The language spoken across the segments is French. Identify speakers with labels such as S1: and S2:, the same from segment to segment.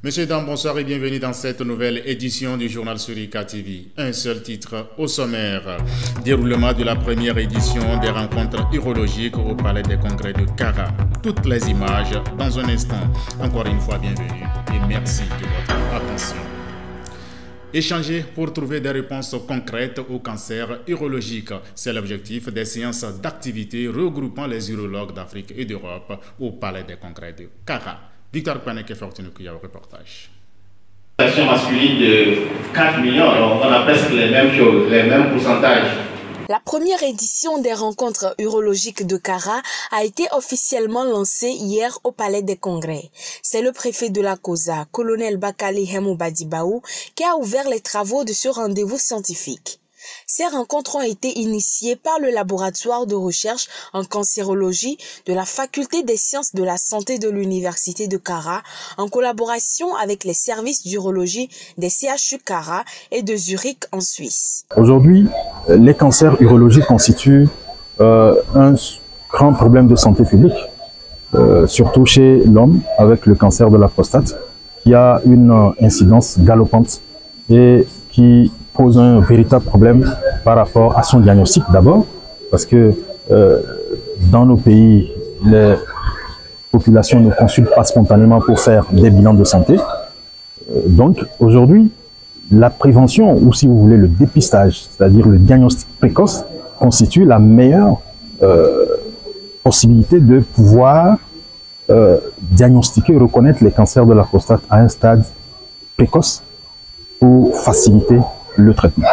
S1: Messieurs, dames, bonsoir et bienvenue dans cette nouvelle édition du journal Surika TV. Un seul titre au sommaire. Déroulement de la première édition des rencontres urologiques au Palais des Congrès de Kara. Toutes les images dans un instant. Encore une fois, bienvenue et merci de votre attention. Échanger pour trouver des réponses concrètes au cancer urologique. C'est l'objectif des séances d'activité regroupant les urologues d'Afrique et d'Europe au Palais des Congrès de Kara. Victor Paneke Fortunekuya au reportage.
S2: La population masculine de 4 millions, donc on a presque les mêmes choses, les mêmes pourcentages.
S3: La première édition des rencontres urologiques de Kara a été officiellement lancée hier au Palais des Congrès. C'est le préfet de la COSA, colonel Bakali Hemou Badibaou, qui a ouvert les travaux de ce rendez-vous scientifique. Ces rencontres ont été initiées par le laboratoire de recherche en cancérologie de la Faculté des sciences de la santé de l'Université de Kara, en collaboration avec les services d'urologie des CHU Kara et de Zurich en Suisse.
S4: Aujourd'hui, les cancers urologiques constituent un grand problème de santé publique, surtout chez l'homme avec le cancer de la prostate, qui a une incidence galopante et qui pose un véritable problème par rapport à son diagnostic d'abord, parce que dans nos pays, les populations ne consultent pas spontanément pour faire des bilans de santé. Donc aujourd'hui, la prévention, ou si vous voulez le dépistage, c'est-à-dire le diagnostic précoce, constitue la meilleure possibilité de pouvoir diagnostiquer et reconnaître les cancers de la prostate à un stade précoce pour faciliter le traitement.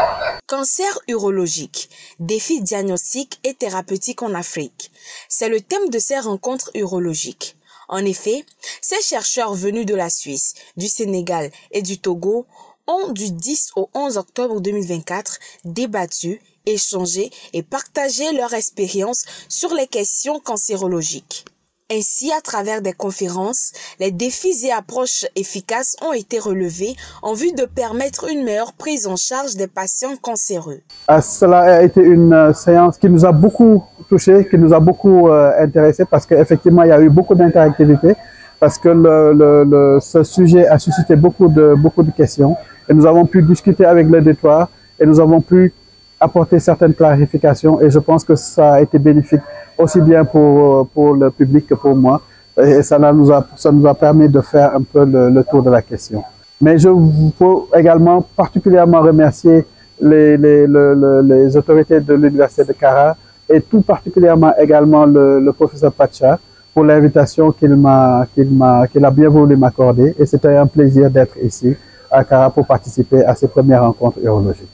S3: Cancer urologique, défis diagnostiques et thérapeutiques en Afrique. C'est le thème de ces rencontres urologiques. En effet, ces chercheurs venus de la Suisse, du Sénégal et du Togo ont du 10 au 11 octobre 2024 débattu, échangé et partagé leur expérience sur les questions cancérologiques. Ainsi, à travers des conférences, les défis et approches efficaces ont été relevés en vue de permettre une meilleure prise en charge des patients cancéreux.
S5: Cela a été une séance qui nous a beaucoup touchés, qui nous a beaucoup intéressés parce qu'effectivement, il y a eu beaucoup d'interactivité, parce que ce sujet a suscité beaucoup de questions et nous avons pu discuter avec l'auditoire et nous avons pu apporter certaines clarifications et je pense que ça a été bénéfique aussi bien pour le public que pour moi et ça nous a permis de faire un peu le tour de la question. Mais je veux également particulièrement remercier les autorités de l'Université de Kara et tout particulièrement également le professeur Pacha pour l'invitation qu'il a bien voulu m'accorder et c'était un plaisir d'être ici à Kara pour participer à ces premières rencontres urologiques.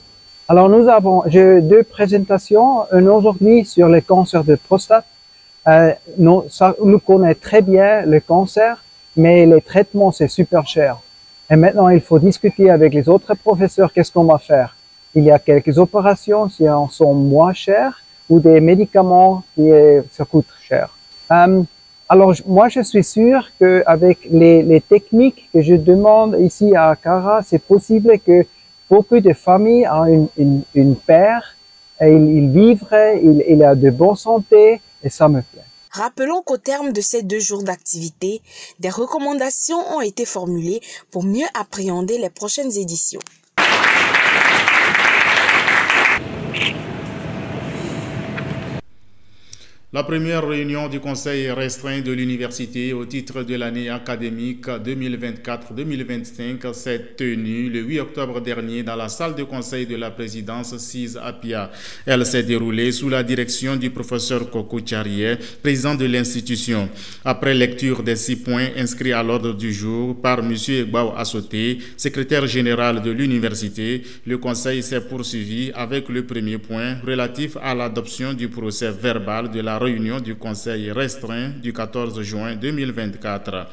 S6: Alors j'ai deux présentations, une aujourd'hui sur le cancer de prostate. Nous connaissons très bien le cancer, mais les traitements c'est super cher. Et maintenant il faut discuter avec les autres professeurs qu'est-ce qu'on va faire. Il y a quelques opérations qui sont moins chères ou des médicaments qui ça coûte cher. Alors moi je suis sûr qu'avec les techniques que je demande ici à Kara, c'est possible que beaucoup de familles ont une paire et ils vivent, il a de bonne santé et ça me plaît.
S3: Rappelons qu'au terme de ces 2 jours d'activité, des recommandations ont été formulées pour mieux appréhender les prochaines éditions.
S1: La première réunion du conseil restreint de l'université au titre de l'année académique 2024-2025 s'est tenue le 8 octobre dernier dans la salle de conseil de la présidence 6 Apia. Elle s'est déroulée sous la direction du professeur Koko Tcharié, président de l'institution. Après lecture des 6 points inscrits à l'ordre du jour par M. Egbao Assoté, secrétaire général de l'université, le conseil s'est poursuivi avec le premier point relatif à l'adoption du procès verbal de la réunion du conseil restreint du 14 juin 2024.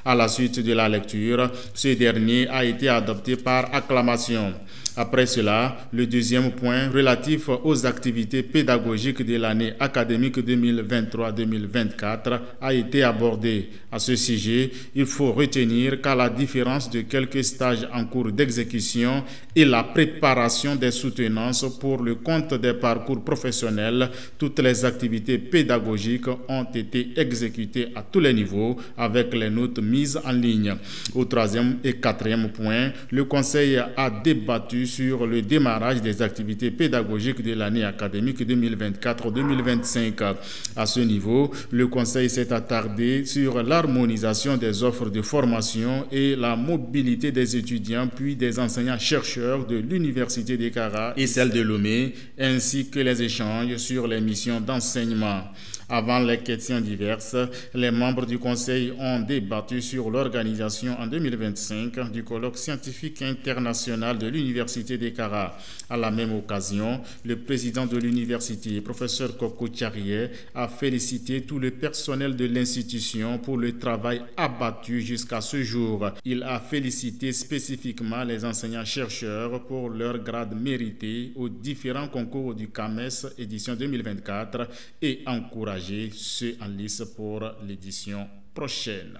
S1: À la suite de la lecture, ce dernier a été adopté par acclamation. Après cela, le deuxième point relatif aux activités pédagogiques de l'année académique 2023-2024 a été abordé. À ce sujet, il faut retenir qu'à la différence de quelques stages en cours d'exécution et la préparation des soutenances pour le compte des parcours professionnels, toutes les activités pédagogiques ont été exécutées à tous les niveaux avec les notes mises en ligne. Au troisième et quatrième point, le Conseil a débattu sur le démarrage des activités pédagogiques de l'année académique 2024-2025. À ce niveau, le Conseil s'est attardé sur l'harmonisation des offres de formation et la mobilité des étudiants puis des enseignants-chercheurs de l'Université de Kara et celle de Lomé, ainsi que les échanges sur les missions d'enseignement. Avant les questions diverses, les membres du Conseil ont débattu sur l'organisation en 2025 du colloque scientifique international de l'Université de Kara. À la même occasion, le président de l'université, professeur Koko Tcharié, a félicité tout le personnel de l'institution pour le travail abattu jusqu'à ce jour. Il a félicité spécifiquement les enseignants-chercheurs pour leur grade mérité aux différents concours du CAMES édition 2024 et encouragé ceux en lice pour l'édition prochaine.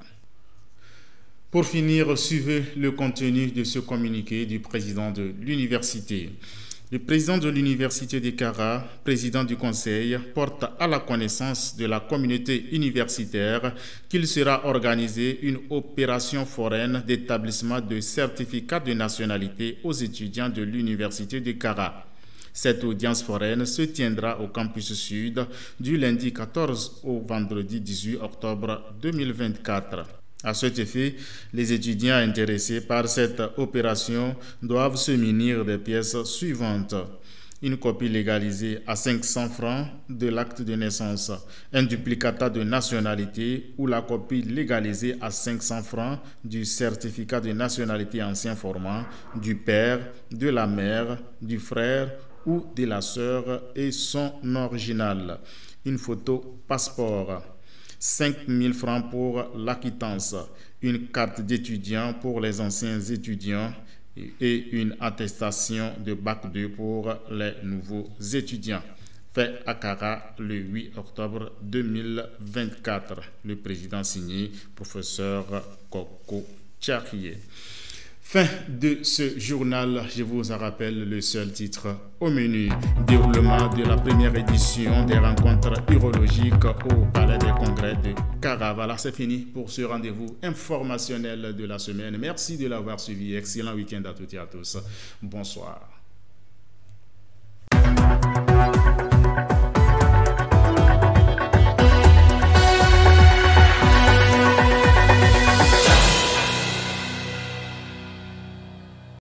S1: Pour finir, suivez le contenu de ce communiqué du président de l'université. Le président de l'Université de Kara, président du Conseil, porte à la connaissance de la communauté universitaire qu'il sera organisé une opération foraine d'établissement de certificat de nationalité aux étudiants de l'Université de Kara. Cette audience foraine se tiendra au campus sud du lundi 14 au vendredi 18 octobre 2024. À cet effet, les étudiants intéressés par cette opération doivent se munir des pièces suivantes. Une copie légalisée à 500 francs de l'acte de naissance, un duplicata de nationalité ou la copie légalisée à 500 francs du certificat de nationalité ancien format du père, de la mère, du frère ou de la sœur et son original. Une photo passeport. 5 000 francs pour l'acquittance. Une carte d'étudiant pour les anciens étudiants et une attestation de bac 2 pour les nouveaux étudiants. Fait à Kara le 8 octobre 2024. Le président signé, professeur Koko Tcharié. Fin de ce journal, je vous en rappelle le seul titre au menu. Déroulement de la première édition des rencontres urologiques au Palais des Congrès de Kara. Voilà, c'est fini pour ce rendez-vous informationnel de la semaine. Merci de l'avoir suivi. Excellent week-end à toutes et à tous. Bonsoir.